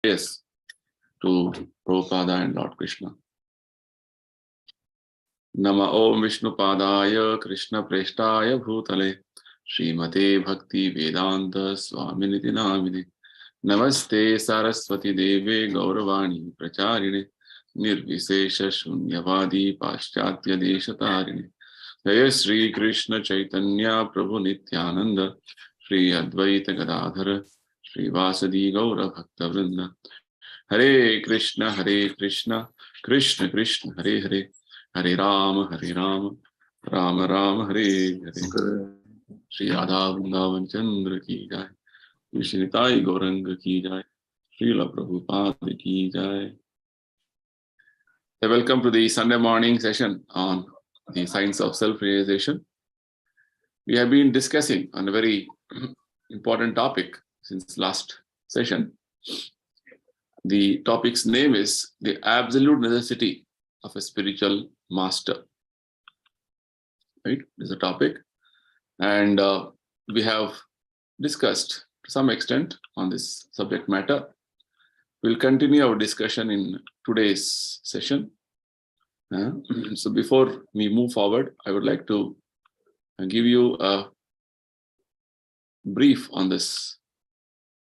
Yes, to Prabhupada and Lord Krishna. Nama Om Vishnu Padaya Krishna Preshtaya Bhutale Srimate Bhaktivedanta Swami Namine Namaste Saraswati Deve Gauravani Pracharine Nirvisesha Shunyavadi Paschatya Deshatarine Jaya Sri Krishna Chaitanya Prabhu Nityananda Sri Advaita Gadadhara Sri Vasadi Gaura Bhakta Vrinda Hare Krishna Krishna Krishna Hare Hare Hare Rama Rama Rama Hare Hare Sri Radha Vrindavan Chandrodaya ki jai Vishnitai Gauranga ki jai Srila Prabhupada ki jai. Welcome to the Sunday morning session on the science of self-realization. We have been discussing on a very important topic since last session. The topic's name is the absolute necessity of a spiritual master. Right? This is a topic. And we have discussed to some extent on this subject matter. We'll continue our discussion in today's session. So before we move forward, I would like to give you a brief on this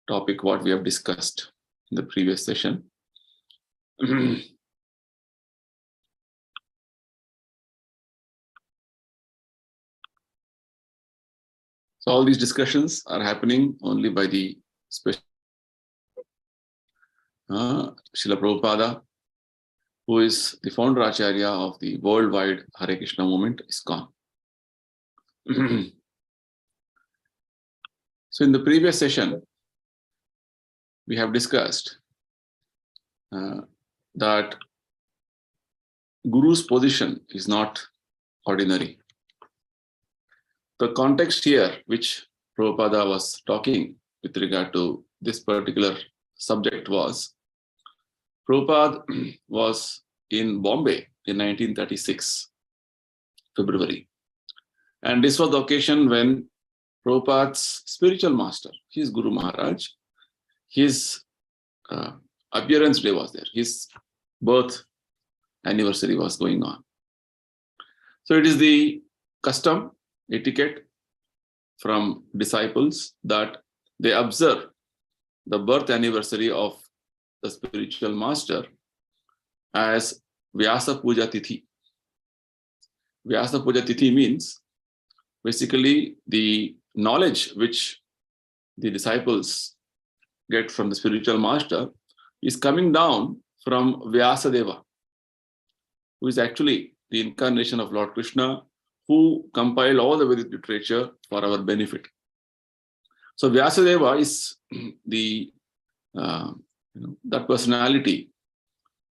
topic, what we have discussed in the previous session. So all these discussions are happening only by the special Srila Prabhupada, who is the founder Acharya of the worldwide Hare Krishna movement, Iskcon. So in the previous session, we have discussed that Guru's position is not ordinary. The context here, which Prabhupada was talking with regard to this particular subject, was Prabhupada was in Bombay in 1936, February. And this was the occasion when Prabhupada's spiritual master, his Guru Maharaj, his appearance day was there. His birth anniversary was going on. So it is the custom, etiquette from disciples that they observe the birth anniversary of the spiritual master as Vyasa Puja Tithi. Vyasa Puja Tithi means basically the knowledge which the disciples get from the spiritual master is coming down from Vyasadeva, who is actually the incarnation of Lord Krishna, who compiled all the Vedic literature for our benefit. So Vyasadeva is the that personality,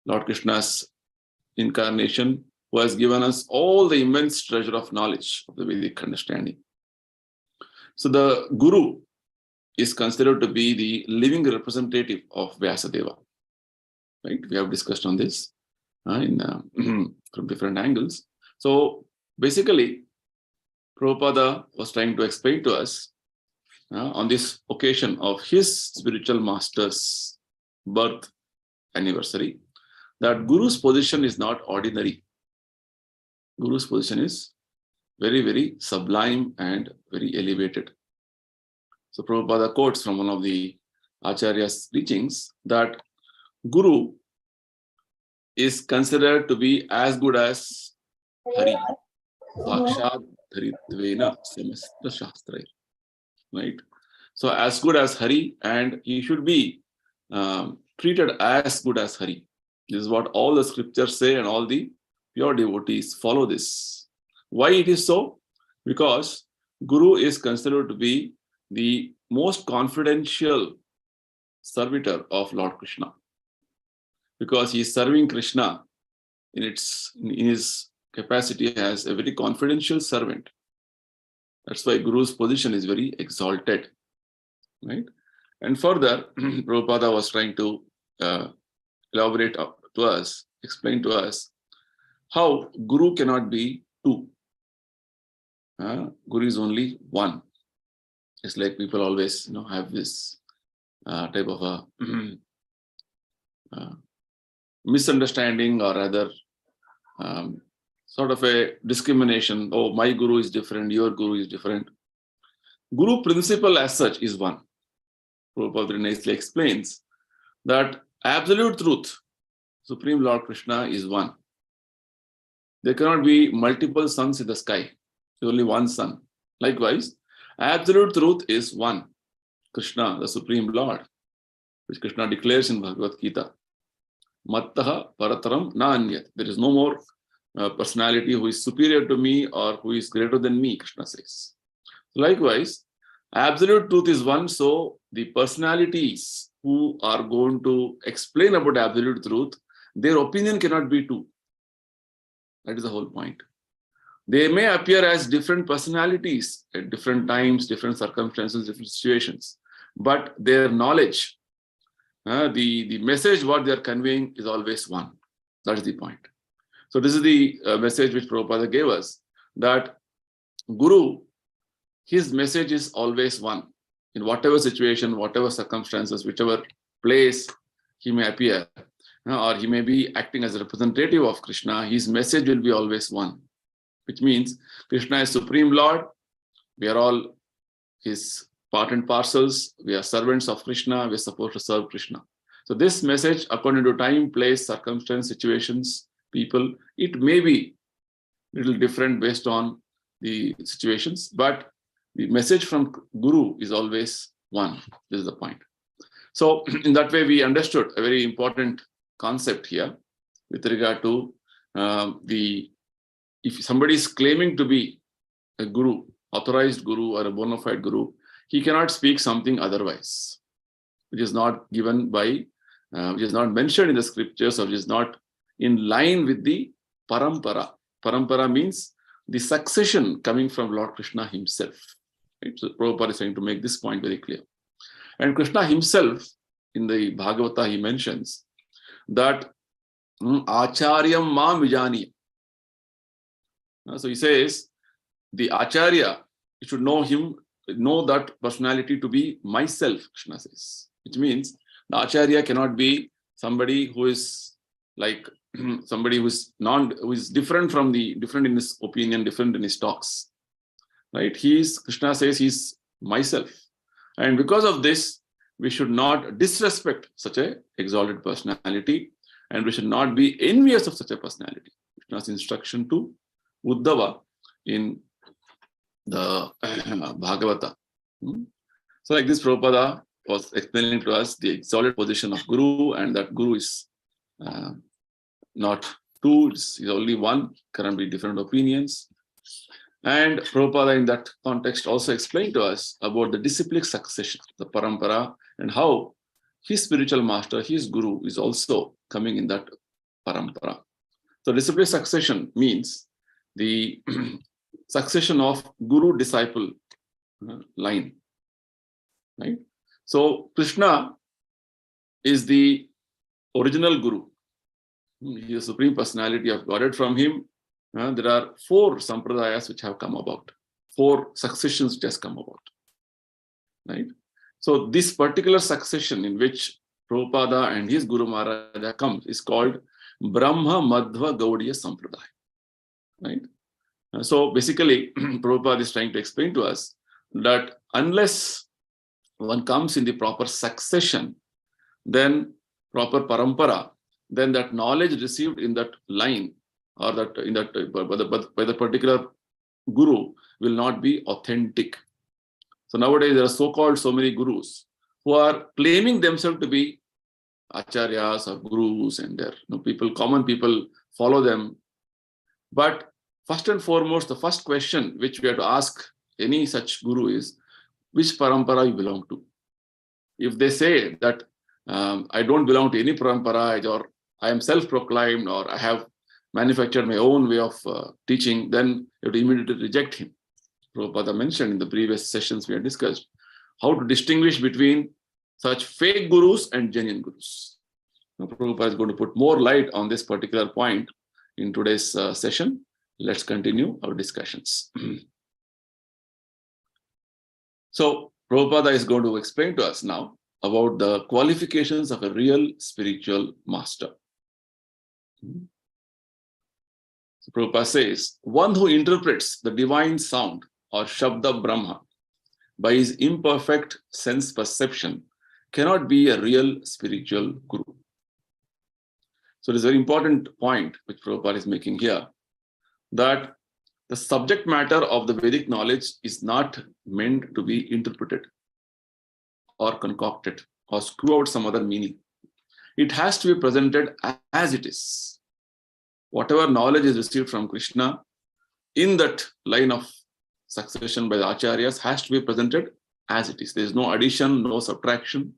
Lord Krishna's incarnation, who has given us all the immense treasure of knowledge of the Vedic understanding. So the Guru is considered to be the living representative of Vyasadeva. Right? We have discussed on this from different angles. So basically, Prabhupada was trying to explain to us on this occasion of his spiritual master's birth anniversary that Guru's position is not ordinary. Guru's position is very, very sublime and very elevated. So Prabhupada quotes from one of the Acharya's teachings that Guru is considered to be as good as Hari. Sakshat Dharitvena Samasta Shastra. Right? So as good as Hari, and he should be treated as good as Hari. This is what all the scriptures say, and all the pure devotees follow this. Why it is so? Because Guru is considered to be the most confidential servitor of Lord Krishna. Because he is serving Krishna in his capacity as a very confidential servant. That's why Guru's position is very exalted. Right? And further, Prabhupada was trying to elaborate to us, explain to us how Guru cannot be two. Guru is only one. It's like people always have this type of a misunderstanding or rather sort of a discrimination. Oh, my guru is different, your guru is different. Guru principle as such is one. Prabhupada very nicely explains that absolute truth, Supreme Lord Krishna, is one. There cannot be multiple suns in the sky. There's only one sun. Likewise, absolute truth is one. Krishna, the Supreme Lord, which Krishna declares in Bhagavad Gita. Mattaha parataram na anyat. There is no more personality who is superior to me or who is greater than me, Krishna says. Likewise, absolute truth is one, so the personalities who are going to explain about absolute truth, their opinion cannot be two. That is the whole point. They may appear as different personalities at different times, different circumstances, different situations, but their knowledge, the message what they are conveying is always one. That is the point. So this is the message which Prabhupada gave us, that Guru, his message is always one. In whatever situation, whatever circumstances, whichever place he may appear, or he may be acting as a representative of Krishna, his message will be always one. Which means Krishna is Supreme Lord. We are all his part and parcels. We are servants of Krishna. We are supposed to serve Krishna. So this message, according to time, place, circumstance, situations, people, it may be a little different based on the situations, but the message from Guru is always one. This is the point. So in that way, we understood a very important concept here with regard to if somebody is claiming to be a guru, authorized guru or a bona fide guru, he cannot speak something otherwise, which is not given by, which is not mentioned in the scriptures, or which is not in line with the parampara. Parampara means the succession coming from Lord Krishna himself. Right? So Prabhupada is trying to make this point very clear. And Krishna himself, in the Bhagavata, he mentions that Acharyam Mam Vijani. So he says, the Acharya, you should know him, know that personality to be myself, Krishna says. Which means the Acharya cannot be somebody who is like somebody who is different in his opinion, different in his talks. Right? Krishna says he's myself. And because of this, we should not disrespect such a exalted personality, and we should not be envious of such a personality. Krishna's instruction to Uddhava in the Bhagavata. So like this, Prabhupada was explaining to us the exalted position of Guru, and that Guru is not two, is only one, cannot be different opinions. And Prabhupada in that context also explained to us about the disciplic succession, the parampara, and how his spiritual master, his Guru, is also coming in that parampara. So disciplic succession means the succession of Guru-disciple line. Right? So Krishna is the original Guru. He is the Supreme Personality of Godhead. From him, there are 4 sampradayas which have come about, 4 successions which has come about. Right? So this particular succession in which Prabhupada and his Guru Maharaja comes is called Brahma Madhva Gaudiya Sampradaya. Right? So basically, Prabhupada is trying to explain to us that unless one comes in the proper succession, then proper parampara, then that knowledge received in that line or that in that by the particular guru will not be authentic. So nowadays there are so many gurus who are claiming themselves to be acharyas or gurus, and there common people follow them. But first and foremost, the first question which we have to ask any such guru is, which parampara you belong to? If they say that I don't belong to any parampara, or I am self-proclaimed, or I have manufactured my own way of teaching, then you have to immediately reject him. Prabhupada mentioned in the previous sessions we have discussed how to distinguish between such fake gurus and genuine gurus. Now, Prabhupada is going to put more light on this particular point in today's session. Let's continue our discussions. So, Prabhupada is going to explain to us now about the qualifications of a real spiritual master. So Prabhupada says, one who interprets the divine sound or Shabda Brahma by his imperfect sense perception cannot be a real spiritual guru. So it is a very important point which Prabhupada is making here, that the subject matter of the Vedic knowledge is not meant to be interpreted or concocted or screw out some other meaning. It has to be presented as it is. Whatever knowledge is received from Krishna in that line of succession by the acharyas has to be presented as it is. There is no addition, no subtraction.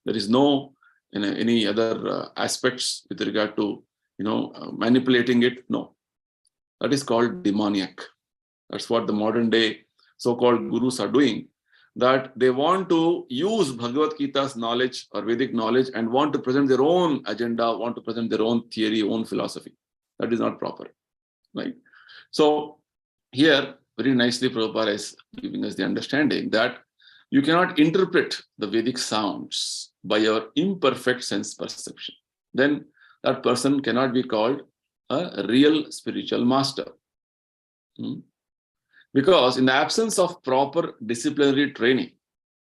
There is no any other aspects with regard to manipulating it. No, that is called demoniac. That's what the modern day so-called gurus are doing. That they want to use Bhagavad Gita's knowledge or Vedic knowledge and want to present their own agenda, want to present their own theory, own philosophy. That is not proper, right? So here, very nicely, Prabhupada is giving us the understanding that you cannot interpret the Vedic sounds by your imperfect sense perception. Then that person cannot be called a real spiritual master. Because in the absence of proper disciplinary training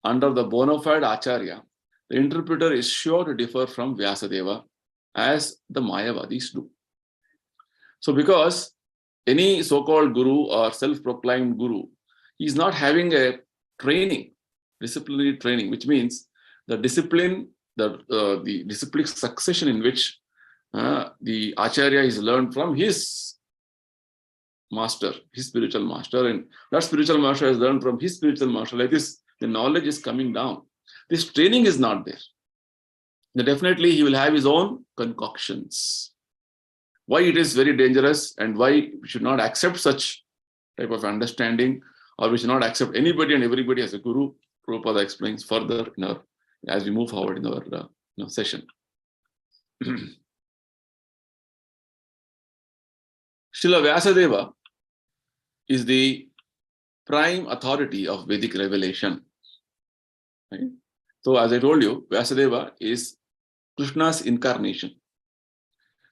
under the bona fide acharya, the interpreter is sure to differ from Vyasadeva as the Mayavadis do. So because any so-called guru or self-proclaimed guru, he is not having a training, disciplinary training, which means the discipline, the disciplic succession in which the acharya is learned from his master, his spiritual master, and that spiritual master has learned from his spiritual master. Like this, the knowledge is coming down. This training is not there. Then definitely he will have his own concoctions. Why it is very dangerous and why we should not accept such type of understanding, or we should not accept anybody and everybody as a guru, Prabhupada explains further as we move forward in our session. Srila Vyasadeva is the prime authority of Vedic revelation. Right? So as I told you, Vyasadeva is Krishna's incarnation.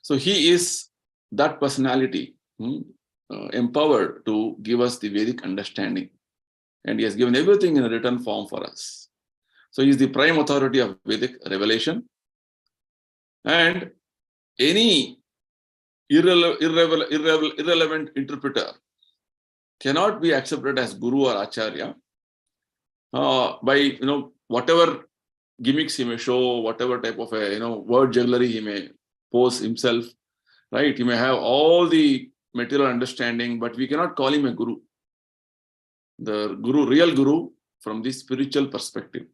So he is that personality empowered to give us the Vedic understanding. And he has given everything in a written form for us. So he is the prime authority of Vedic revelation. And any irrelevant interpreter cannot be accepted as guru or acharya by whatever gimmicks he may show, whatever type of word jugglery he may pose himself, right? He may have all the material understanding, but we cannot call him a guru. The guru, real guru, from the spiritual perspective,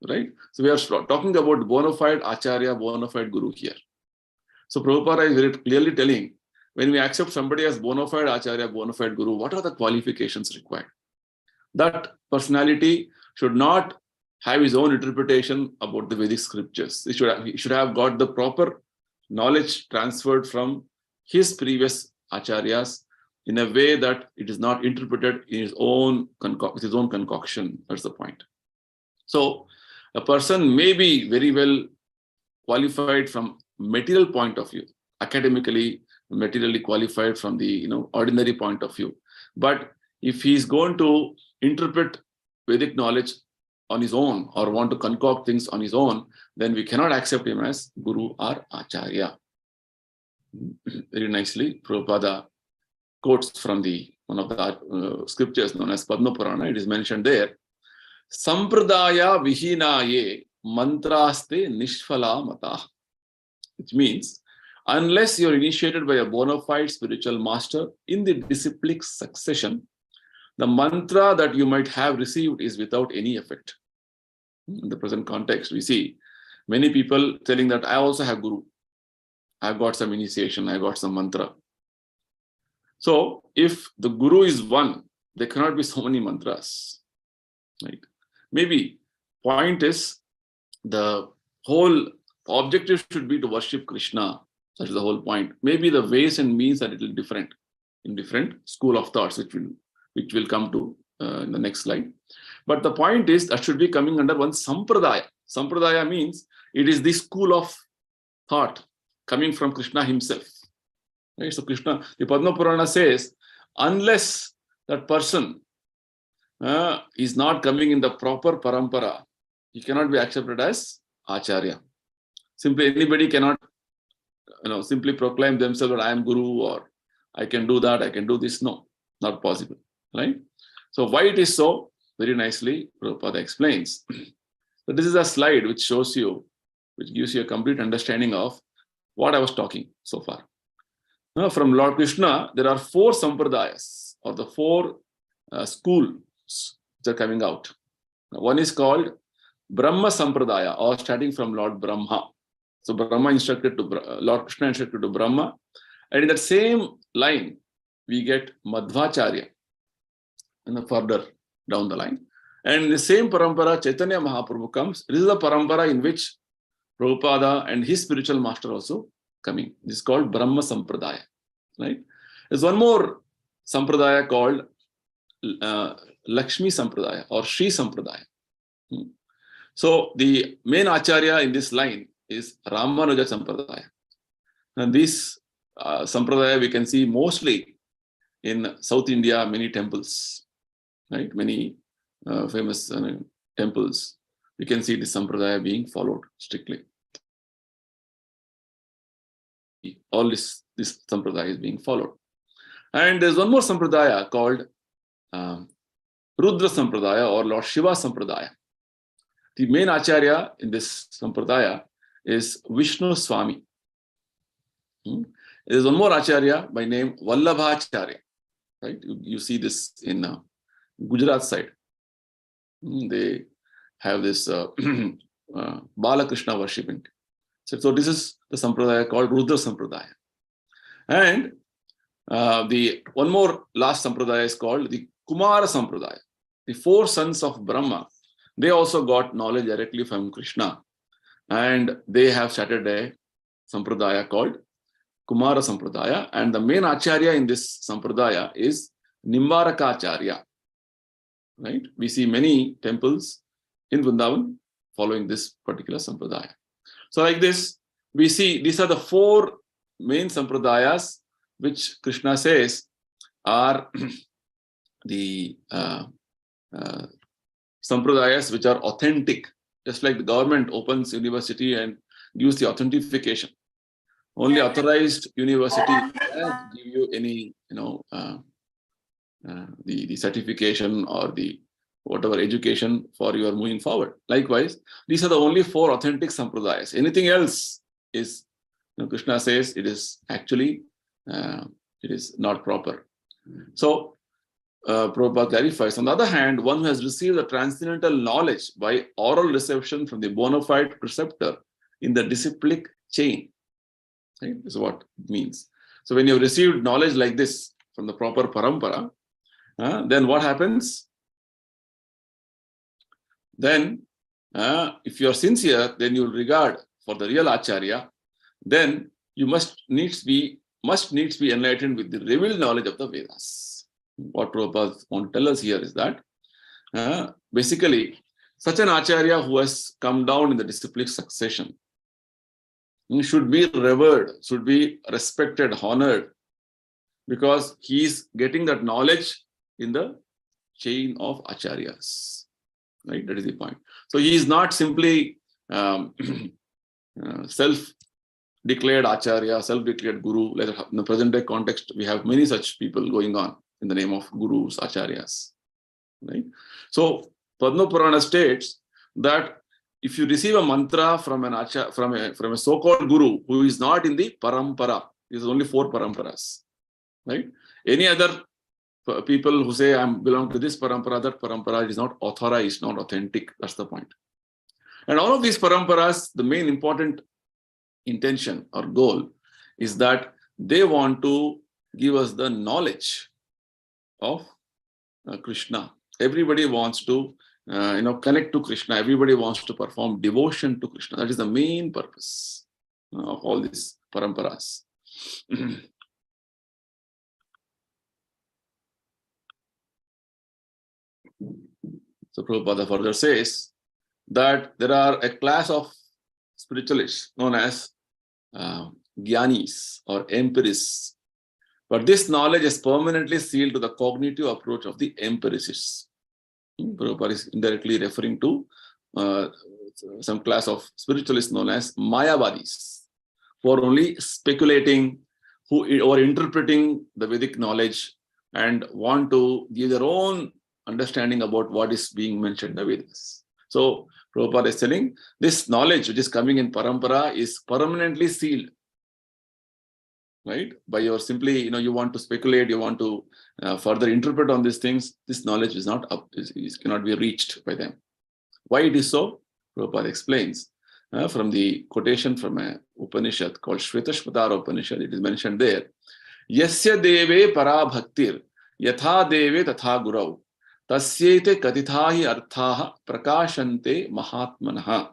right? So we are talking about bona fide acharya, bona fide guru here. So Prabhupada is very clearly telling, when we accept somebody as bona fide acharya, bona fide guru, what are the qualifications required? That personality should not have his own interpretation about the Vedic scriptures. He should have got the proper knowledge transferred from his previous acharyas in a way that it is not interpreted in his own concoction. That's the point. So a person may be very well qualified from material point of view, academically, materially qualified from the ordinary point of view. But if he's going to interpret Vedic knowledge on his own or want to concoct things on his own, then we cannot accept him as guru or acharya. Very nicely, Prabhupada quotes from one of the scriptures known as Padma Purana. It is mentioned there, Sampradaya vihinaye mantraste nishphala mata. Which means, unless you're initiated by a bona fide spiritual master in the disciplic succession, the mantra that you might have received is without any effect. In the present context, we see many people telling that I also have guru. I've got some initiation, I got some mantra. So if the guru is one, there cannot be so many mantras. Right? Maybe point is the whole objective should be to worship Krishna. That is the whole point. Maybe the ways and means are a little different in different school of thoughts, which will come to in the next slide. But the point is that should be coming under one sampradaya. Sampradaya means it is the school of thought, coming from Krishna himself. Right? So Krishna, the Padma Purana says, unless that person is not coming in the proper parampara, he cannot be accepted as Acharya. Simply anybody cannot simply proclaim themselves that I am Guru or I can do that, I can do this. No, not possible. Right? So why it is so? Very nicely, Prabhupada explains. So this is a slide which shows you, which gives you a complete understanding of what I was talking so far. Now, from Lord Krishna, there are 4 sampradayas, or the 4 schools which are coming out. Now, one is called Brahma Sampradaya, or starting from Lord Brahma. So Brahma instructed to Lord Krishna instructed to Brahma, and in that same line, we get Madhvacharya, and further down the line. And in the same parampara, Chaitanya Mahaprabhu comes. This is the parampara in which Prabhupada and his spiritual master also coming. This is called Brahma Sampradaya. Right? There's one more Sampradaya called Lakshmi Sampradaya or Shri Sampradaya. So the main Acharya in this line is Ramanuja Sampradaya. And this Sampradaya we can see mostly in South India, many temples. Right? Many famous temples. We can see this Sampradaya being followed strictly. All this Sampradaya is being followed. And there's one more Sampradaya called Rudra Sampradaya or Lord Shiva Sampradaya. The main Acharya in this Sampradaya is Vishnu Swami. There's one more Acharya by name Vallabhacharya. Right? You see this in Gujarat side. They have this Balakrishna worshiping. So this is the Sampradaya called Rudra Sampradaya. And the one more last Sampradaya is called the Kumara Sampradaya. The 4 sons of Brahma, they also got knowledge directly from Krishna. And they have started a Sampradaya called Kumara Sampradaya. And the main Acharya in this Sampradaya is Nimbaraka Acharya. Right? We see many temples in Vrindavan following this particular Sampradaya. So like this, we see these are the 4 main Sampradayas which Krishna says are the Sampradayas which are authentic. Just like the government opens university and gives the authentication. Only authorized university can give you any, the certification or the whatever education for your moving forward. Likewise, these are the only 4 authentic sampradayas. Anything else is, Krishna says it is actually, it is not proper. So, Prabhupada clarifies, on the other hand, one who has received the transcendental knowledge by oral reception from the bona fide preceptor in the disciplic chain. Right? This is what it means. So when you have received knowledge like this from the proper parampara, then what happens? Then, if you are sincere, then you will regard for the real Acharya, then you must needs be enlightened with the revealed knowledge of the Vedas. What Prabhupada wants to tell us here is that, basically, such an Acharya who has come down in the disciplic succession should be revered, should be respected, honored, because he is getting that knowledge in the chain of Acharyas. Right? That is the point. So he is not simply self-declared Acharya, self-declared Guru. Like in the present day context, we have many such people going on in the name of Gurus, Acharyas. Right? So Padma Purana states that if you receive a mantra from an from a so-called Guru who is not in the parampara, there is only 4 paramparas. Right? Any other people who say I belong to this parampara, that parampara, is not authorized, not authentic. That's the point. And all of these paramparas, the main important intention or goal is that they want to give us the knowledge of Krishna. Everybody wants to connect to Krishna. Everybody wants to perform devotion to Krishna. That is the main purpose of all these paramparas. So Prabhupada further says that there are a class of spiritualists known as Gyanis or empirists. But this knowledge is permanently sealed to the cognitive approach of the empiricists. Prabhupada is indirectly referring to some class of spiritualists known as Mayavadis, who are only speculating, who are interpreting the Vedic knowledge and want to give their own understanding about what is being mentioned in the Vedas. So Prabhupada is telling this knowledge which is coming in parampara is permanently sealed. Right? By your simply, you want to speculate, you want to further interpret on these things, this knowledge is not up, cannot be reached by them. Why it is so? Prabhupada explains from the quotation from an Upanishad called Shvetashvatara Upanishad. It is mentioned there. Yasya deve para bhaktir yatha deve tatha gurau tasyete katithahi arthaha prakashante mahatmanaha.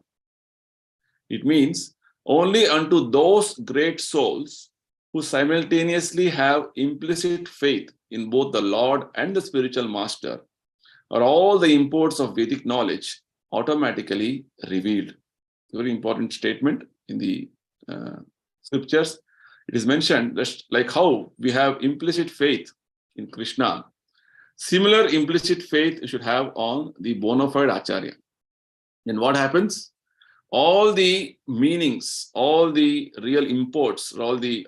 It means only unto those great souls who simultaneously have implicit faith in both the Lord and the spiritual master are all the imports of Vedic knowledge automatically revealed. Very important statement in the scriptures. It is mentioned that like how we have implicit faith in Krishna, similar implicit faith you should have on the bona fide Acharya. And what happens? All the meanings, all the real imports, all the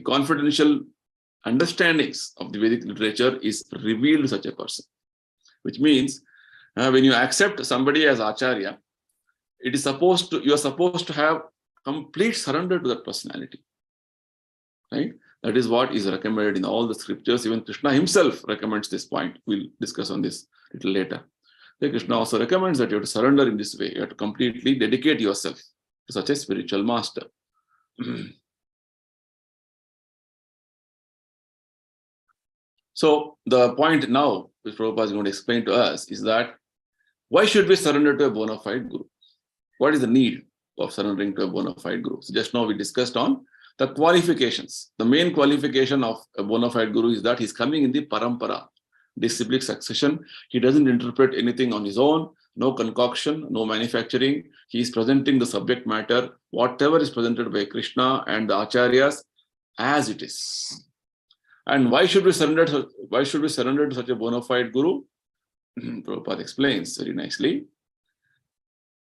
confidential understandings of the Vedic literature is revealed to such a person. Which means when you accept somebody as Acharya, you are supposed to have complete surrender to that personality. Right? That is what is recommended in all the scriptures. Even Krishna himself recommends this point. We'll discuss on this a little later. Krishna also recommends that you have to surrender in this way. You have to completely dedicate yourself to such a spiritual master. So the point now, which Prabhupada is going to explain to us, is that why should we surrender to a bona fide guru? What is the need of surrendering to a bona fide guru? So just now we discussed on the qualifications. The main qualification of a bona fide guru is that he's coming in the parampara, disciplic succession. He doesn't interpret anything on his own, no concoction, no manufacturing. He is presenting the subject matter, whatever is presented by Krishna and the Acharyas, as it is. And why should we surrender to such a bona fide guru? Prabhupada explains very nicely.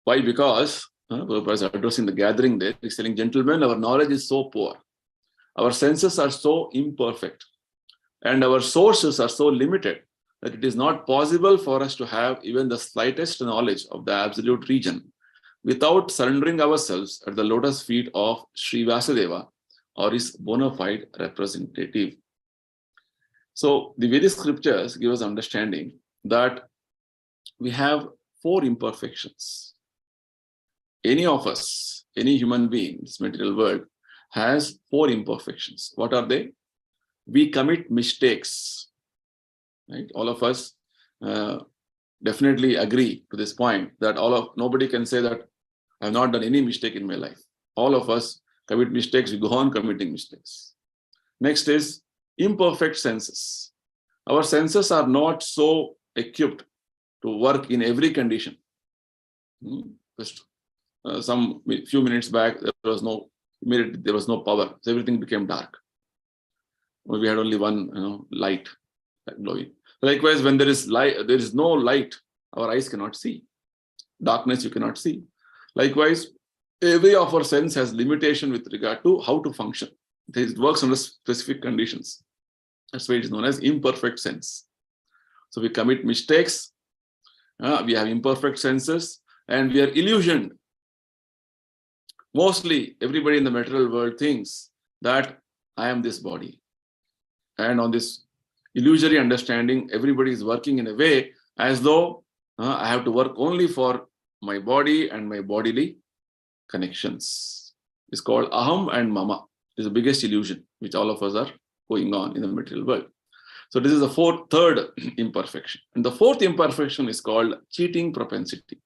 Why? Because Prabhupada is addressing the gathering there. He's telling, gentlemen, our knowledge is so poor. Our senses are so imperfect. And our sources are so limited that it is not possible for us to have even the slightest knowledge of the absolute region without surrendering ourselves at the lotus feet of Sri Vasudeva or his bona fide representative. So the Vedic scriptures give us understanding that we have 4 imperfections. Any of us, any human being in this material world has 4 imperfections. What are they? We commit mistakes. Right? All of us definitely agree to this point that nobody can say that I have not done any mistake in my life. All of us commit mistakes. We go on committing mistakes. Next is imperfect senses. Our senses are not so equipped to work in every condition. Just some few minutes back, there was no power. So everything became dark. We had only one light glowing. Likewise, when there is no light, our eyes cannot see. Darkness you cannot see. Likewise, every of our sense has limitation with regard to how to function. It works under specific conditions. That's why it is known as imperfect sense. So we commit mistakes, we have imperfect senses, and we are illusioned. Mostly, everybody in the material world thinks that I am this body. And on this illusory understanding, everybody is working in a way as though I have to work only for my body and my bodily connections. It's called aham and mama. It's the biggest illusion which all of us are going on in the material world. So this is the third imperfection. And the 4th imperfection is called cheating propensity.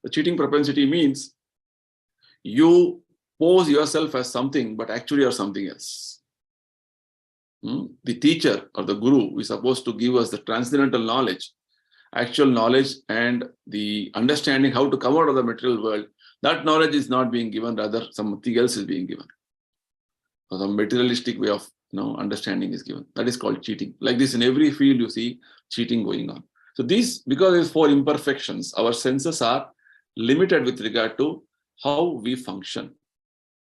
The cheating propensity means you pose yourself as something, but actually are something else. The teacher or the guru is supposed to give us the transcendental knowledge, actual knowledge, and the understanding how to come out of the material world. That knowledge is not being given, rather something else is being given. So some materialistic way of understanding is given. That is called cheating. Like this, in every field you see cheating going on. So these, because it's for imperfections, our senses are limited with regard to how we function,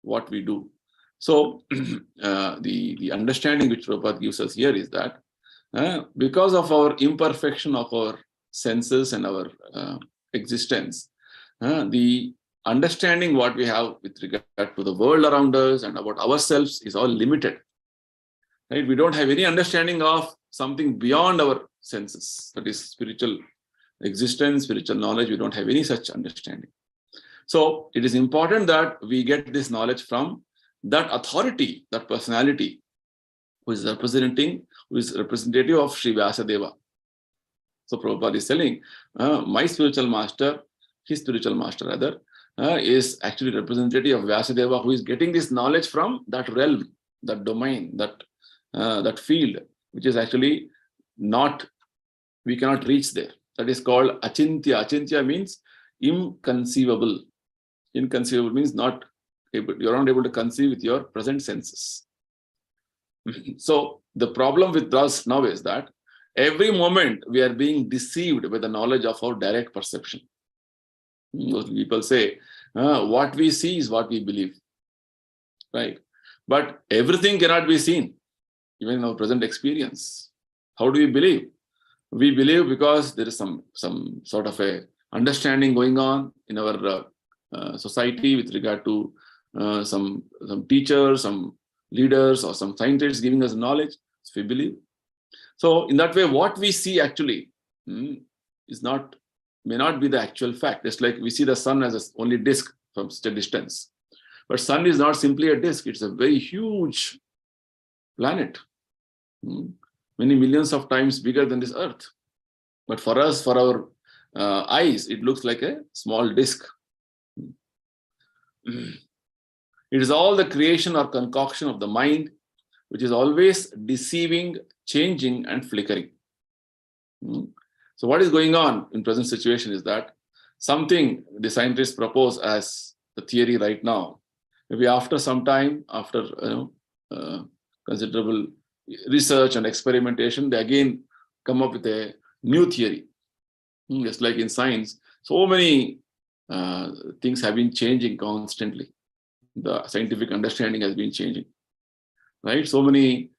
what we do. So the understanding which Prabhupada gives us here is that because of our imperfection of our senses and our existence, the understanding what we have with regard to the world around us and about ourselves is all limited. Right? We don't have any understanding of something beyond our senses. That is spiritual existence, spiritual knowledge. We don't have any such understanding. So it is important that we get this knowledge from that authority, that personality who is representative of Sri Vyasadeva. So Prabhupada is telling, my spiritual master, his spiritual master rather, is actually representative of Vyasadeva, who is getting this knowledge from that realm, that domain, that field, which is actually not, we cannot reach there. That is called achintya. Achintya means inconceivable. Inconceivable means not able, you're not able to conceive with your present senses. So the problem with us now is that every moment we are being deceived by the knowledge of our direct perception. Most people say, what we see is what we believe. Right? But everything cannot be seen, even in our present experience. How do we believe? We believe because there is some sort of a understanding going on in our society with regard to some teachers, some leaders, or some scientists giving us knowledge. So we believe. So in that way, what we see actually may not be the actual fact. Just like we see the sun as only disk from such a distance. But sun is not simply a disk. It's a very huge planet. Many millions of times bigger than this earth. But for us, for our eyes, it looks like a small disk. It is all the creation or concoction of the mind, which is always deceiving, changing, and flickering. So what is going on in present situation is that something the scientists propose as the theory right now, maybe after some time, after considerable research and experimentation, they again come up with a new theory. Just like in science, so many things have been changing constantly. The scientific understanding has been changing, right? So many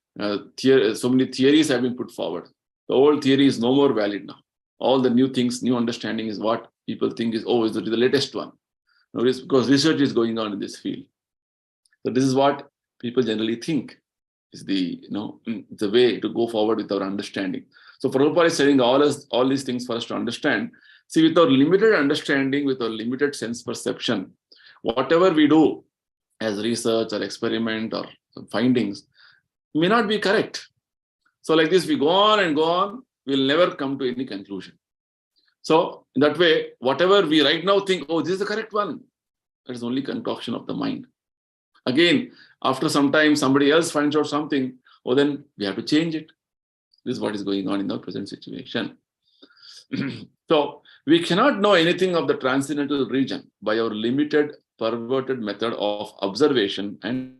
theories have been put forward. The old theory is no more valid now. All the new things, new understanding is what people think is the latest one. Now, it's because research is going on in this field. So this is what people generally think is the way to go forward with our understanding. So Prabhupada is saying all these things for us to understand. See, with our limited understanding, with our limited sense perception, whatever we do as research or experiment or findings may not be correct. So like this, we go on and go on, we'll never come to any conclusion. So in that way, whatever we right now think, this is the correct one, that is only concoction of the mind. Again, after some time, somebody else finds out something, then we have to change it. This is what is going on in the present situation. So we cannot know anything of the transcendental region by our limited, perverted method of observation and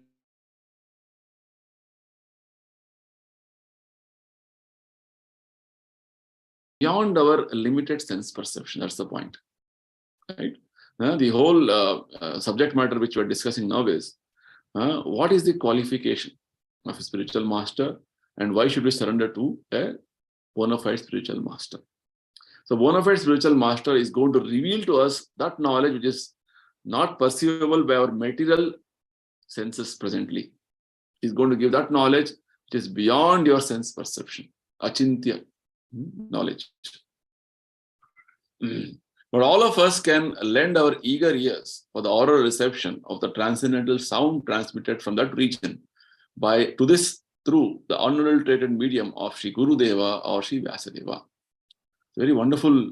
beyond our limited sense perception. That's the point, right? The whole subject matter which we're discussing now is what is the qualification of a spiritual master and why should we surrender to a bona fide spiritual master? So bona fide spiritual master is going to reveal to us that knowledge which is not perceivable by our material senses presently. He's going to give that knowledge which is beyond your sense perception, achintya knowledge. But all of us can lend our eager ears for the oral reception of the transcendental sound transmitted from that region through the unadulterated medium of Sri Gurudeva or Sri Vyasadeva. Very wonderful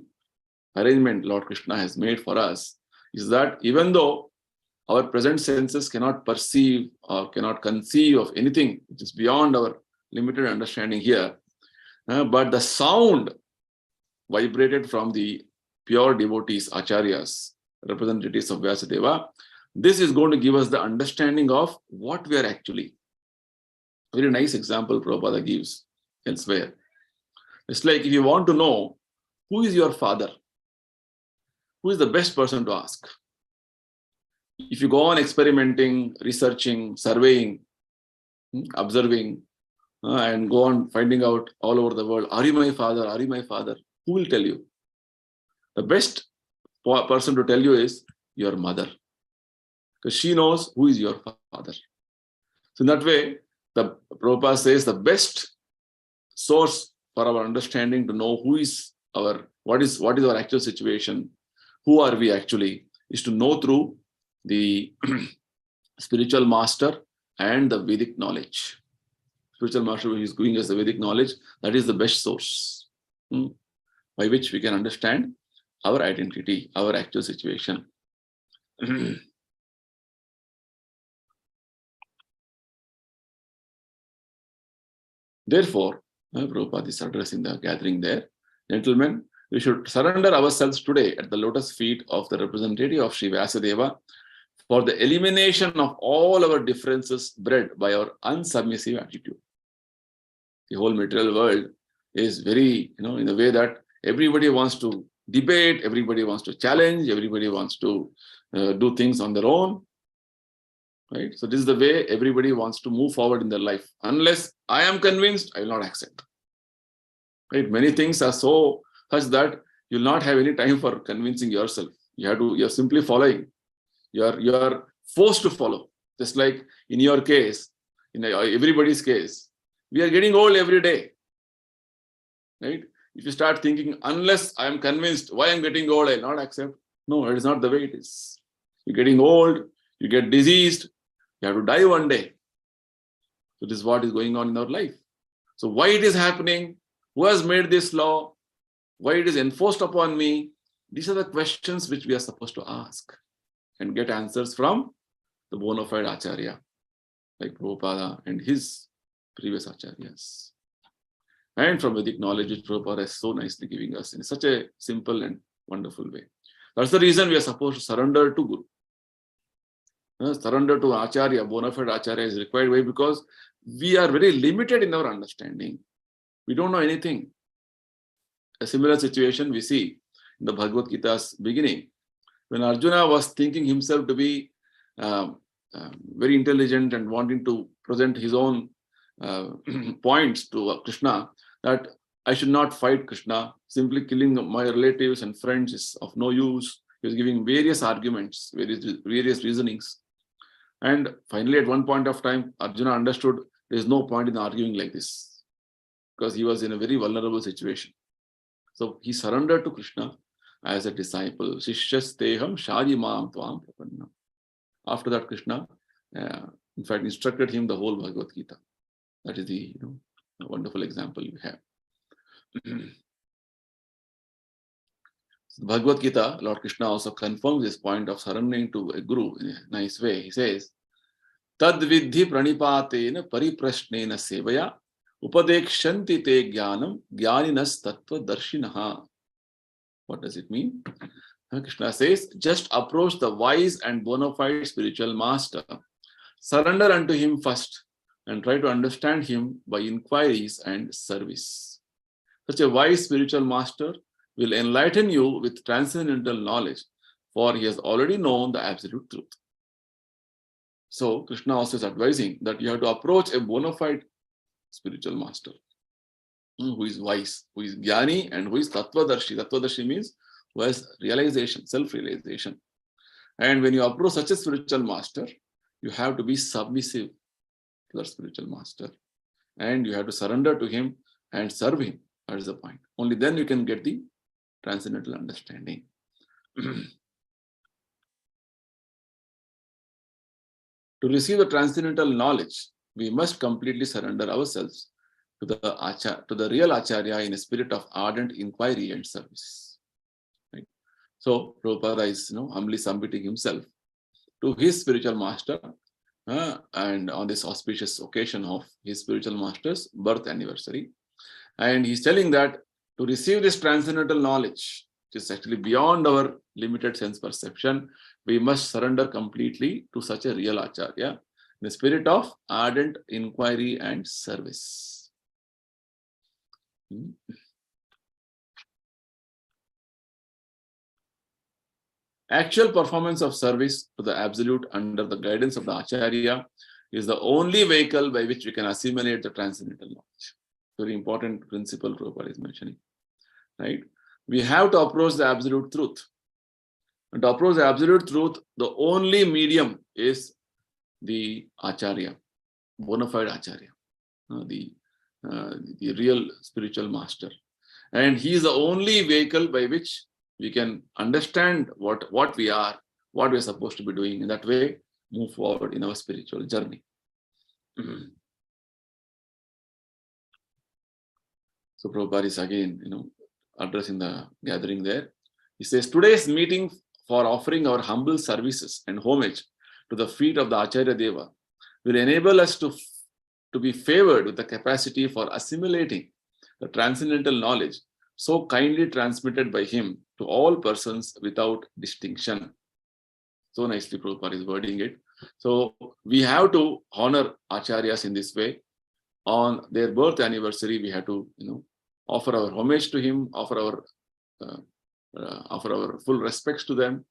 arrangement Lord Krishna has made for us is that even though our present senses cannot perceive or cannot conceive of anything which is beyond our limited understanding here, but the sound vibrated from the pure devotees, acharyas, representatives of Vyasadeva, this is going to give us the understanding of what we are actually. Very nice example Prabhupada gives elsewhere. It's like if you want to know who is your father, who is the best person to ask? If you go on experimenting, researching, surveying, observing, and go on finding out all over the world, are you my father? Are you my father? Who will tell you? The best person to tell you is your mother, because she knows who is your father. So in that way, the Prabhupada says the best source for our understanding to know who is what is our actual situation, who are we actually, is to know through the spiritual master and the Vedic knowledge. Spiritual master who is giving us the Vedic knowledge, that is the best source by which we can understand our identity, our actual situation. Therefore, Prabhupada is addressing the gathering there. Gentlemen, we should surrender ourselves today at the lotus feet of the representative of Sri Vyasadeva for the elimination of all our differences bred by our unsubmissive attitude. The whole material world is very, in a way that everybody wants to debate, everybody wants to challenge, everybody wants to do things on their own. Right? So this is the way everybody wants to move forward in their life. Unless I am convinced, I will not accept. Right? Many things are so such that you will not have any time for convincing yourself. You're simply following. You are forced to follow. Just like in your case, in everybody's case, we are getting old every day. Right? If you start thinking, unless I am convinced why I'm getting old, I will not accept. No, it is not the way it is. You're getting old, you get diseased, you have to die one day. So this is what is going on in our life. So why it is happening? Who has made this law? Why it is enforced upon me? These are the questions which we are supposed to ask and get answers from the bona fide Acharya, like Prabhupada and his previous Acharyas. And from Vedic knowledge, which Prabhupada is so nicely giving us in such a simple and wonderful way. That's the reason we are supposed to surrender to Guru. Surrender to Acharya, bona fide Acharya is required. Why? Because we are very limited in our understanding. We don't know anything. A similar situation we see in the Bhagavad Gita's beginning, when Arjuna was thinking himself to be very intelligent and wanting to present his own points to Krishna, that I should not fight Krishna, simply killing my relatives and friends is of no use. He was giving various arguments, various reasonings. And finally, at one point of time, Arjuna understood there is no point in arguing like this, because he was in a very vulnerable situation. So he surrendered to Krishna as a disciple. Shishyasteham shadimam tvam prapannam. After that, Krishna, in fact, instructed him the whole Bhagavad Gita. That is the wonderful example we have. So Bhagavad Gita, Lord Krishna also confirms this point of surrendering to a guru in a nice way. He says, Tad vidhi pranipatena pariprashnena sevaya upadekshanti te jnanam jnaninas tattva darshinaha. What does it mean? Krishna says, just approach the wise and bona fide spiritual master. Surrender unto him first and try to understand him by inquiries and service. Such a wise spiritual master will enlighten you with transcendental knowledge, for he has already known the absolute truth. So Krishna also is advising that you have to approach a bona fide spiritual master who is wise, who is jnani, and who is tattvadarshi. Tattvadarshi means who has realization, self-realization. And when you approach such a spiritual master, you have to be submissive to that spiritual master. And you have to surrender to him and serve him. That is the point. Only then you can get the transcendental understanding. To receive the transcendental knowledge, we must completely surrender ourselves to the real Acharya in a spirit of ardent inquiry and service. Right? So Prabhupada is humbly submitting himself to his spiritual master, and on this auspicious occasion of his spiritual master's birth anniversary. And he's telling that to receive this transcendental knowledge, which is actually beyond our limited sense perception, we must surrender completely to such a real Acharya in the spirit of ardent inquiry and service. Actual performance of service to the Absolute under the guidance of the Acharya is the only vehicle by which we can assimilate the transcendental knowledge. Very important principle Prabhupada is mentioning. Right? We have to approach the absolute truth. And to approach the absolute truth, the only medium is the Acharya, bona fide Acharya, the real spiritual master. And he is the only vehicle by which we can understand what we are, what we are supposed to be doing. In that way, move forward in our spiritual journey. So Prabhupada is again, addressing the gathering there. He says, today's meeting for offering our humble services and homage to the feet of the Acharya Deva will enable us to be favored with the capacity for assimilating the transcendental knowledge so kindly transmitted by him to all persons without distinction. So nicely Prabhupada is wording it. So we have to honor Acharyas in this way. On their birth anniversary, we have to, offer our homage to him, offer our full respects to them,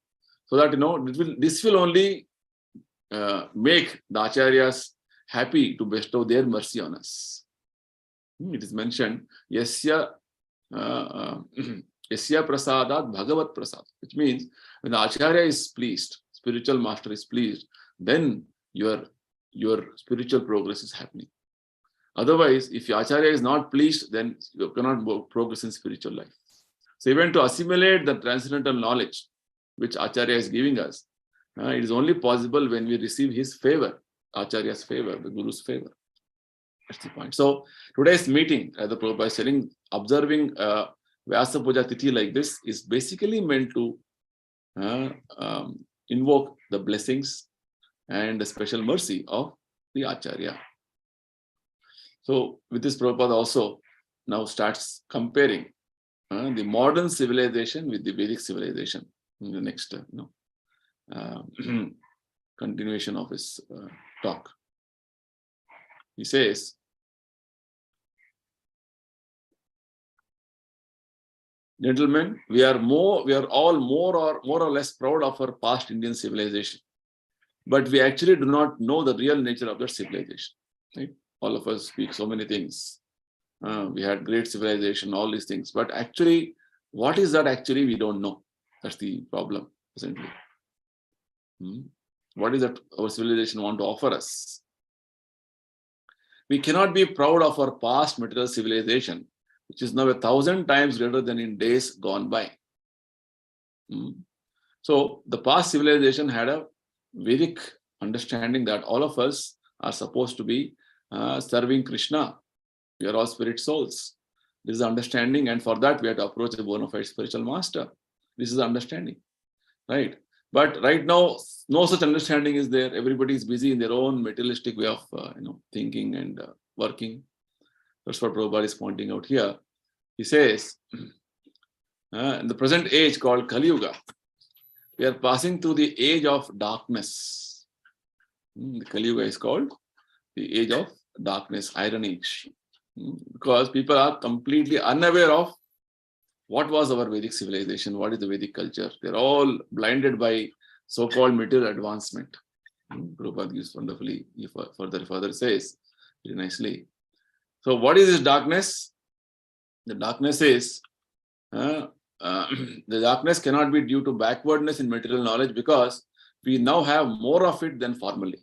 so that this will only make the Acharyas happy to bestow their mercy on us. It is mentioned, Yasya prasadat bhagavat prasad, which means when the Acharya is pleased, spiritual master is pleased, then your spiritual progress is happening. Otherwise, if your Acharya is not pleased, then you cannot progress in spiritual life. So even to assimilate the transcendental knowledge which Acharya is giving us, it is only possible when we receive his favor, Acharya's favor, the Guru's favor. That's the point. So today's meeting, as the Prabhupada is telling, observing Vyasa Puja Tithi like this is basically meant to invoke the blessings and the special mercy of the Acharya. So with this, Prabhupada also now starts comparing the modern civilization with the Vedic civilization in the next continuation of his talk. He says, gentlemen, we are all more or less proud of our past Indian civilization, but we actually do not know the real nature of that civilization. Right? All of us speak so many things. We had great civilization, all these things, but actually, what is that actually? We don't know. That's the problem, presently. What is that our civilization want to offer us? We cannot be proud of our past material civilization, which is now 1,000 times greater than in days gone by. So the past civilization had a Vedic understanding that all of us are supposed to be serving Krishna. We are all spirit souls. This is the understanding, and for that we have to approach a bona fide spiritual master. This is the understanding, right? But right now, no such understanding is there. Everybody is busy in their own materialistic way of thinking and working. That's what Prabhupada is pointing out here. He says, in the present age called Kali Yuga, we are passing through the age of darkness. The Kali Yuga is called the age of darkness, Iron Age, because people are completely unaware of what was our Vedic civilization, what is the Vedic culture. They're all blinded by so-called material advancement. Prabhupada gives wonderfully, he further says very nicely. So what is this darkness? The darkness is, the darkness cannot be due to backwardness in material knowledge, because we now have more of it than formerly.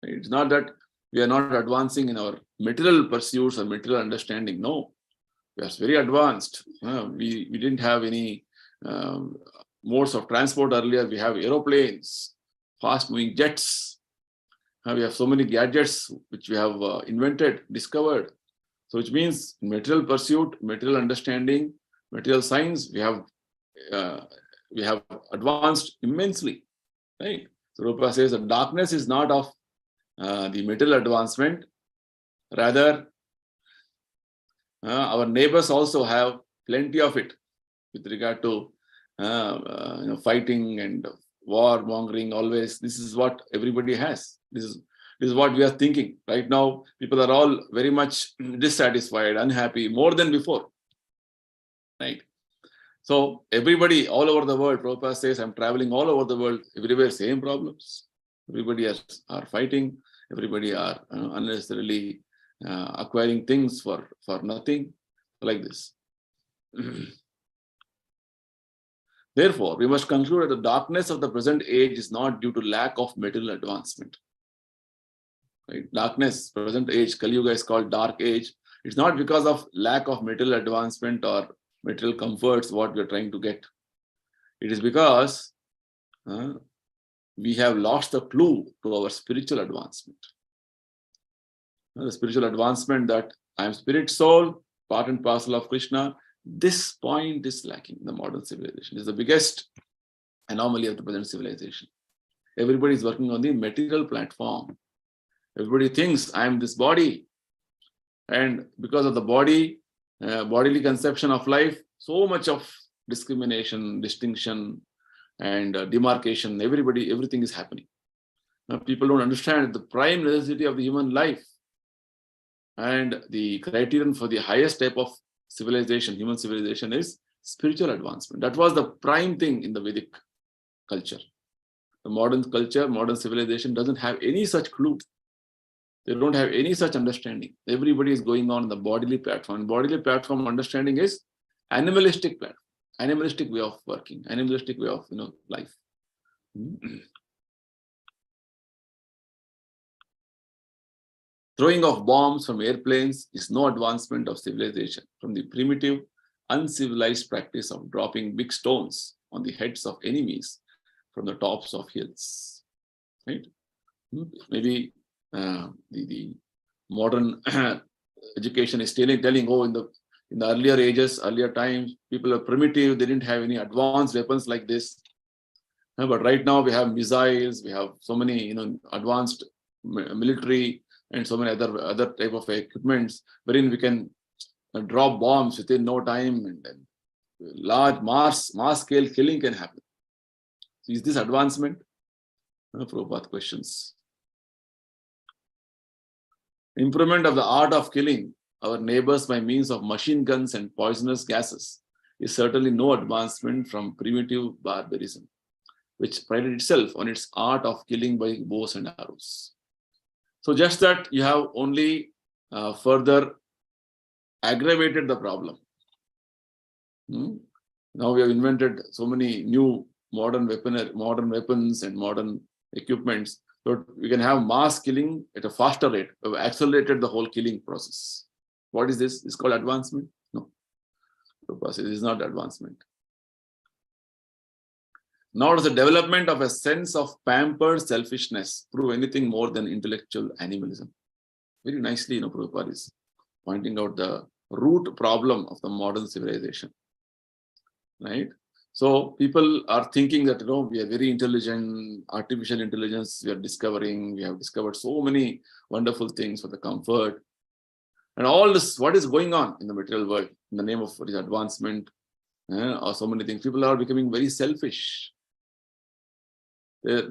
It's not that we are not advancing in our material pursuits or material understanding. No, we are very advanced. We didn't have any modes of transport earlier. We have aeroplanes, fast-moving jets. We have so many gadgets which we have invented, discovered. So which means material pursuit, material understanding, material science, we have advanced immensely. Right? So Prabhupada says that darkness is not of the material advancement. Rather, our neighbors also have plenty of it. with regard to fighting and war mongering. Always, this is what everybody has. This is what we are thinking right now. People are all very much dissatisfied, unhappy, more than before, right? So everybody all over the world, Prabhupada says, I'm traveling all over the world, everywhere same problems. Everybody are fighting. Everybody are unnecessarily acquiring things for nothing, like this. Therefore, we must conclude that the darkness of the present age is not due to lack of material advancement. Right? Darkness, present age, Kali Yuga is called dark age. It's not because of lack of material advancement or material comforts what we are trying to get. It is because we have lost the clue to our spiritual advancement. The spiritual advancement that I am spirit soul, part and parcel of Krishna. This point is lacking in the modern civilization. It's the biggest anomaly of the present civilization. Everybody is working on the material platform. Everybody thinks I am this body. And because of the body, bodily conception of life, so much of discrimination, distinction, and demarcation, everything is happening. Now, people don't understand the prime necessity of the human life and the criterion for the highest type of civilization, human civilization, is spiritual advancement. That was the prime thing in the Vedic culture. The modern culture, modern civilization doesn't have any such clue. They don't have any such understanding. Everybody is going on the bodily platform. Bodily platform understanding is animalistic platform, animalistic way of working, animalistic way of life. Throwing of bombs from airplanes is no advancement of civilization from the primitive, uncivilized practice of dropping big stones on the heads of enemies from the tops of hills. Right? Maybe the modern education is telling, oh, in the earlier ages, earlier times, people are primitive, they didn't have any advanced weapons like this. But right now we have missiles, we have so many advanced military and so many other type of equipments wherein we can drop bombs within no time, and then large mass scale killing can happen. So is this advancement? Prabhupada questions. Improvement of the art of killing our neighbors by means of machine guns and poisonous gases is certainly no advancement from primitive barbarism, which prided itself on its art of killing by bows and arrows. So just that you have only further aggravated the problem. Now we have invented so many new modern weapons and modern equipments. So we can have mass killing at a faster rate. We have accelerated the whole killing process. What is this? It's called advancement? No. It is not advancement. Nor does the development of a sense of pampered selfishness prove anything more than intellectual animalism. Very nicely, Prabhupada is pointing out the root problem of the modern civilization. Right? So people are thinking that we are very intelligent, artificial intelligence we are discovering, we have discovered so many wonderful things for the comfort. And all this, what is going on in the material world in the name of advancement, or so many things, people are becoming very selfish. They're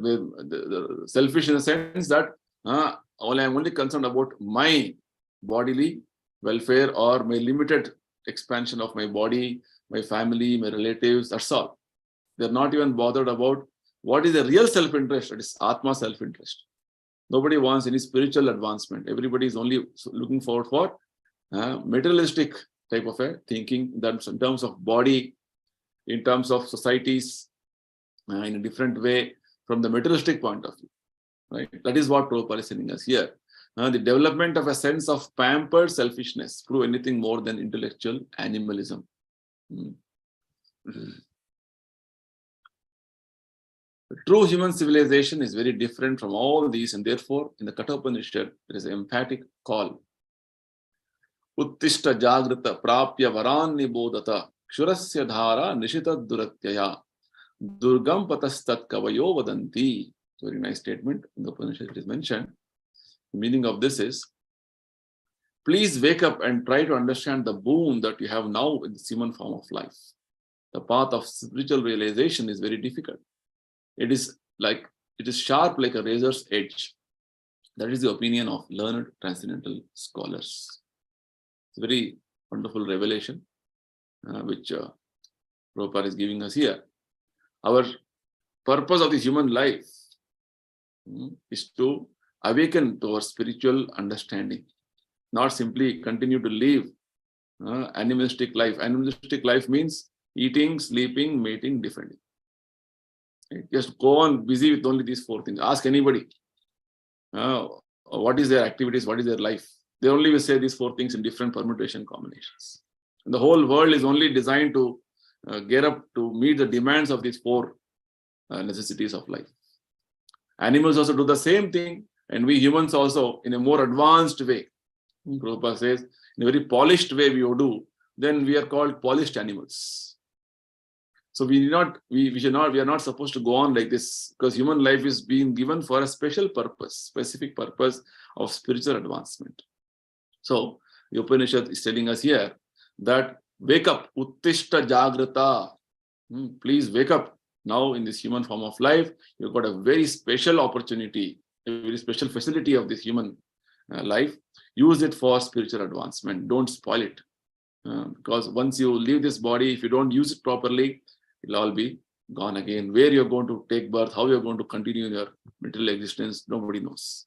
selfish in the sense that I'm only concerned about my bodily welfare or my limited expansion of my body, my family, my relatives, that's all. They're not even bothered about what is the real self-interest, that is Atma self-interest. Nobody wants any spiritual advancement. Everybody is only looking forward for materialistic type of a thinking, that in terms of body, in terms of societies, in a different way from the materialistic point of view. Right? That is what Prabhupada is telling us here. The development of a sense of pampered selfishness prove anything more than intellectual animalism. True human civilization is very different from all these, and therefore in the Kathopanishad there is an emphatic call. Uttishta jagrata prapya varan nibodata kshurasya dhara nishita duratyaya durgam patastat kavayo vadanti. Very nice statement in the Upanishad. It is mentioned. The meaning of this is, please wake up and try to understand the boon that you have now in the human form of life. the path of spiritual realization is very difficult. It is sharp like a razor's edge. That is the opinion of learned transcendental scholars. It's a very wonderful revelation which Prabhupada is giving us here. Our purpose of this human life is to awaken to our spiritual understanding, not simply continue to live animalistic life. Animalistic life means eating, sleeping, mating, defending. Just go on busy with only these four things. Ask anybody what is their activities, what is their life. They only will say these four things in different permutation combinations. And the whole world is only designed to get up to meet the demands of these four necessities of life. Animals also do the same thing, and we humans also in a more advanced way. Prabhupada says, in a very polished way we do, then we are called polished animals. So we are not supposed to go on like this, because human life is being given for a special purpose, specific purpose of spiritual advancement. So the Upanishad is telling us here that wake up, uttishta jagrata. Please wake up now in this human form of life. You've got a very special opportunity, a very special facility of this human life. Use it for spiritual advancement. Don't spoil it. Because once you leave this body, if you don't use it properly, it'll all be gone again. Where you're going to take birth, how you're going to continue your material existence, nobody knows.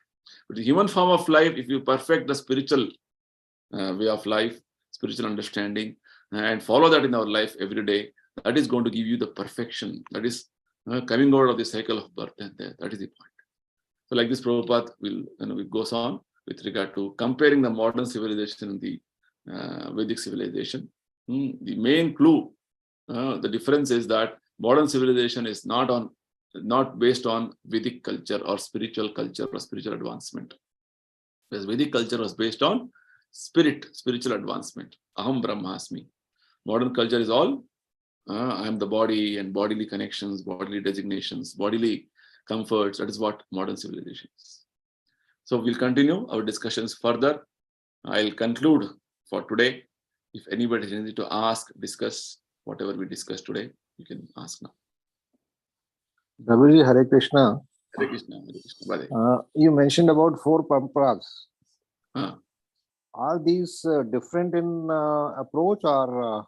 But the human form of life, if you perfect the spiritual way of life, spiritual understanding, and follow that in our life every day, that is going to give you the perfection. That is coming out of the cycle of birth and death. That is the point. So like this, Prabhupada it goes on with regard to comparing the modern civilization and the Vedic civilization. The main clue, the difference is that modern civilization is not based on Vedic culture or spiritual advancement. Whereas Vedic culture was based on spiritual advancement. Aham Brahmasmi. Modern culture is all I am the body and bodily connections, bodily designations, bodily comforts. That is what modern civilization is. So we'll continue our discussions further. I'll conclude for today. If anybody has anything to ask, discuss, whatever we discussed today, you can ask now. Prabhuji, Hare Krishna. Hare Krishna, Hare Krishna. You mentioned about 4 pamparas. Are these different in approach, or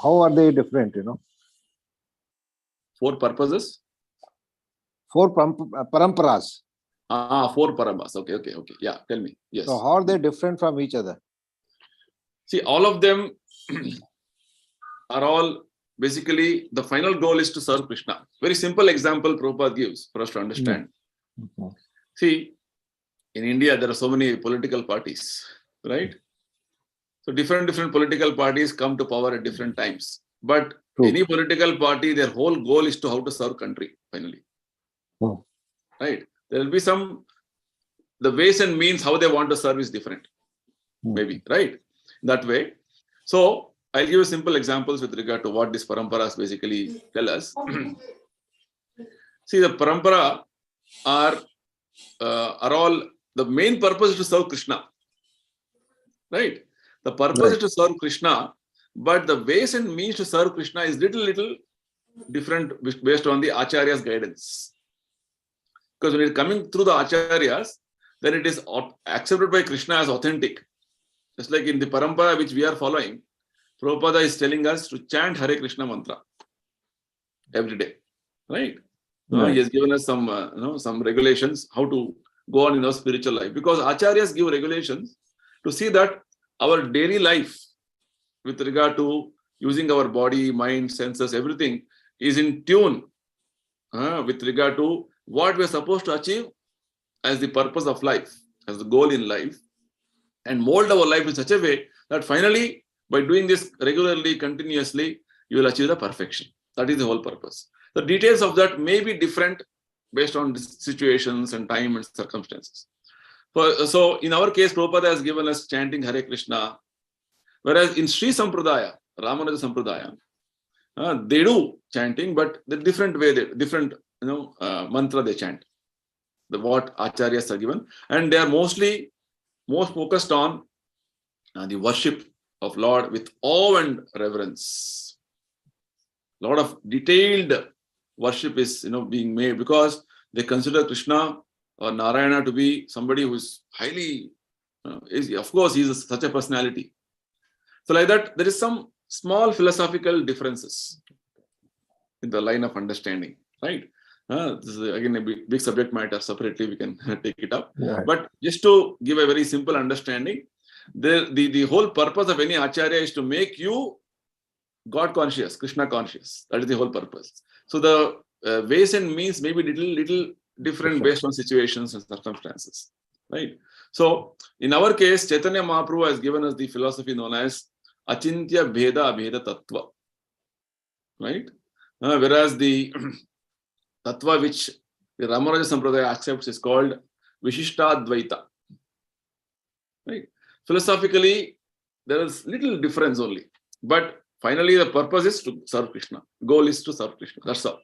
how are they different? 4 purposes? 4 paramparas. 4 paramas. Okay. Yeah, tell me. Yes. So how are they different from each other? See, all of them are all basically the final goal is to serve Krishna. Very simple example Prabhupada gives for us to understand. See, in India, there are so many political parties, right? So different political parties come to power at different times. But any political party, their whole goal is to how to serve country, finally. Right? There will be the ways and means how they want to serve is different. Maybe, right? That way. So I'll give you simple examples with regard to what these paramparas basically tell us. See, the parampara are all, the main purpose is to serve Krishna. Right? The purpose is to serve Krishna, but the ways and means to serve Krishna is little different based on the Acharya's guidance. Because when it's coming through the Acharyas, then it is accepted by Krishna as authentic. Just like in the parampara which we are following, Prabhupada is telling us to chant Hare Krishna mantra every day. Right? He has given us some regulations how to go on in our spiritual life. Because Acharyas give regulations to see that our daily life with regard to using our body, mind, senses, everything is in tune with regard to what we are supposed to achieve as the purpose of life, as the goal in life, and mold our life in such a way that finally, by doing this regularly, continuously, you will achieve the perfection. That is the whole purpose. The details of that may be different based on situations and time and circumstances. So in our case, Prabhupada has given us chanting Hare Krishna, whereas in Sri Sampradaya, Ramanuja Sampradaya, they do chanting, but the different way, different mantra they chant, what acharyas are given, and they are most focused on the worship of Lord with awe and reverence. A lot of detailed worship is being made because they consider Krishna or Narayana to be somebody who is highly, of course, he is such a personality. So like that, there is some small philosophical differences in the line of understanding, right? This is again a big subject matter. Separately, we can take it up. Yeah. But just to give a very simple understanding, the whole purpose of any acharya is to make you God conscious, Krishna conscious. That is the whole purpose. So the ways and means may be little different based on situations and circumstances, right? So in our case, Chaitanya Mahaprabhu has given us the philosophy known as Achintya Bheda Abheda Tattva, right? Whereas the Tattva which the Ramaraja Sampradaya accepts is called Vishishtadvaita, right? Philosophically, there is little difference only, but finally the purpose is to serve Krishna. Goal is to serve Krishna. That's all.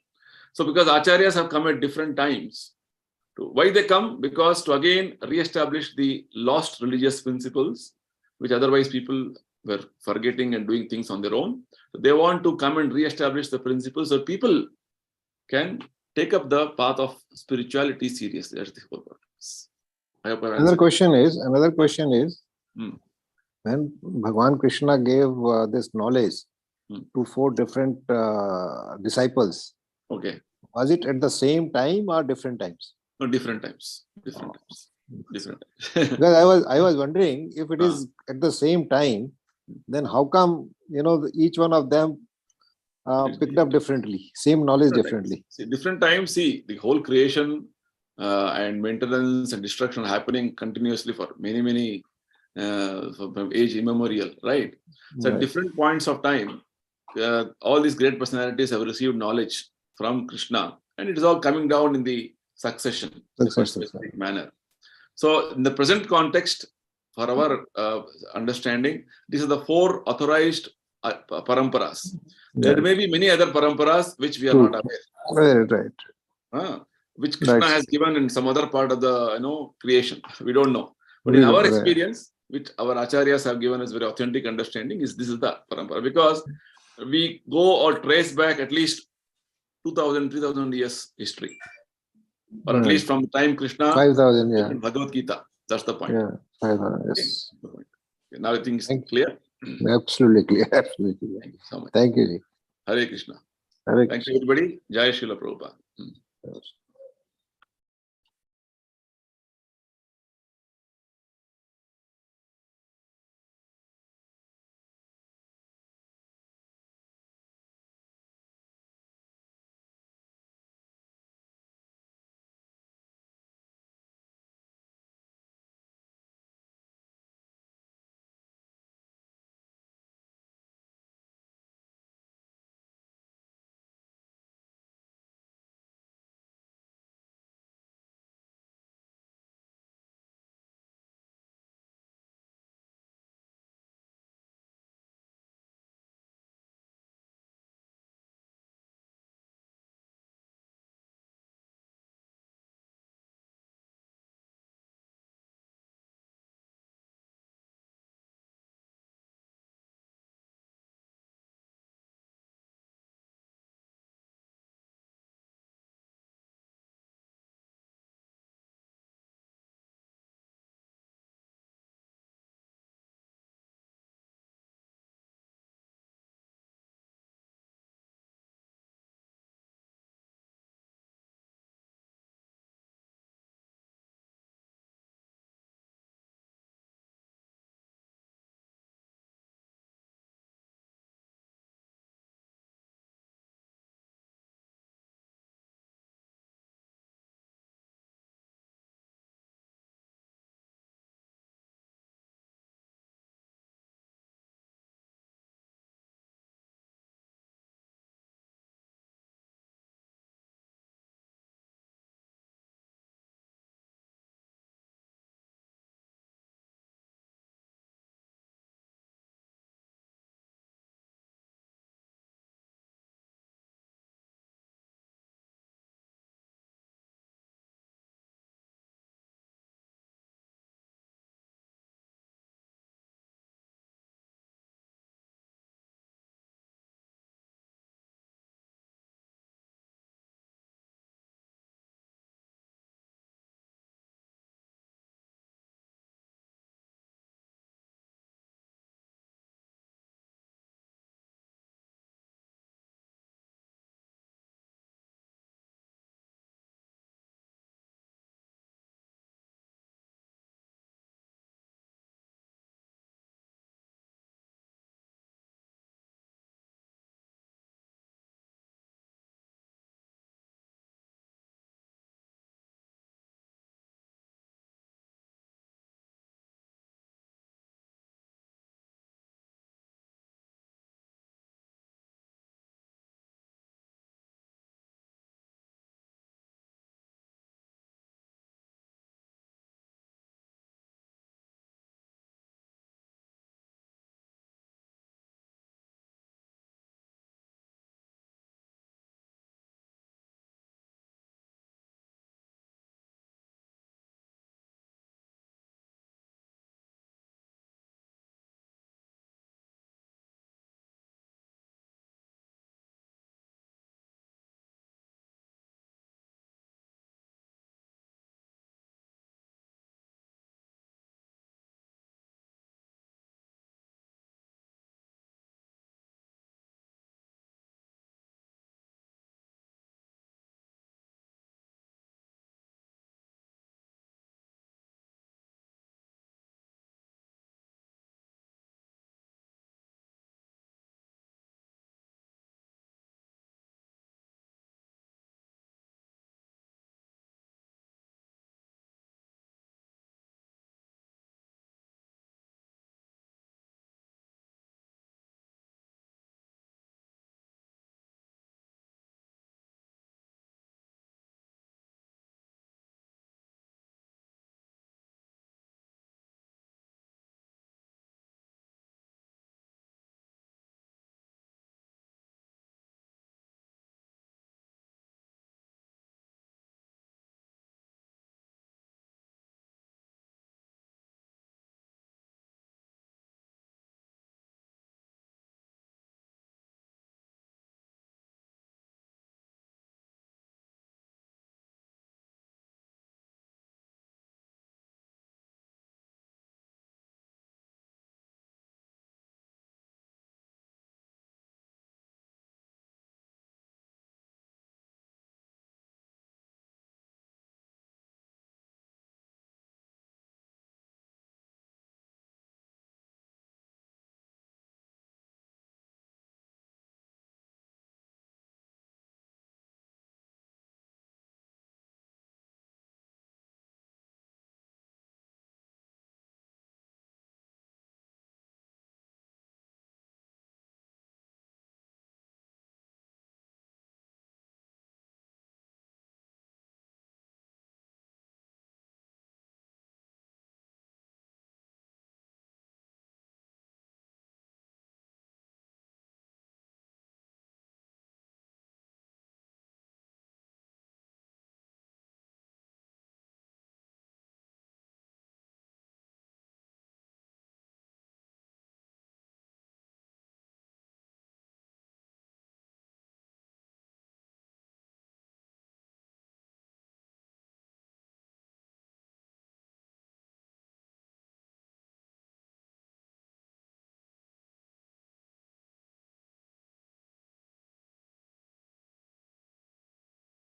So because acharyas have come at different times, why they come? Because to again re-establish the lost religious principles, which otherwise people were forgetting and doing things on their own. So they want to come and re-establish the principles so people can take up the path of spirituality seriously. That's the whole purpose. I hope I've Another answered. question is, when Bhagwan Krishna gave this knowledge to 4 different disciples, Okay. was it at the same time or different times? No, different times. Different times. Because I was wondering, if it is at the same time, then how come each one of them picked up differently, same knowledge differently? See, different times. See, the whole creation and maintenance and destruction happening continuously for many from age immemorial, right? So at different points of time, all these great personalities have received knowledge from Krishna, and it is all coming down in the succession in a specific manner. So in the present context, for our understanding, these are the 4 authorized paramparas. There may be many other paramparas which we are not aware. Right. Which Krishna has given in some other part of the creation. We don't know. But in our experience, which our acharyas have given us very authentic understanding, this is the parampara. Because we go or trace back at least 2,000, 3,000 years history. Or at least from the time Krishna 5,000, Bhagavad Gita. That's the point. Yeah, 5,000, yes. Okay. Now I think it's clear. Absolutely clear. Absolutely clear. Thank you so much. Thank you, Ji. Hare Krishna. Hare Thank Krishna. you, everybody. Jai Srila Prabhupada.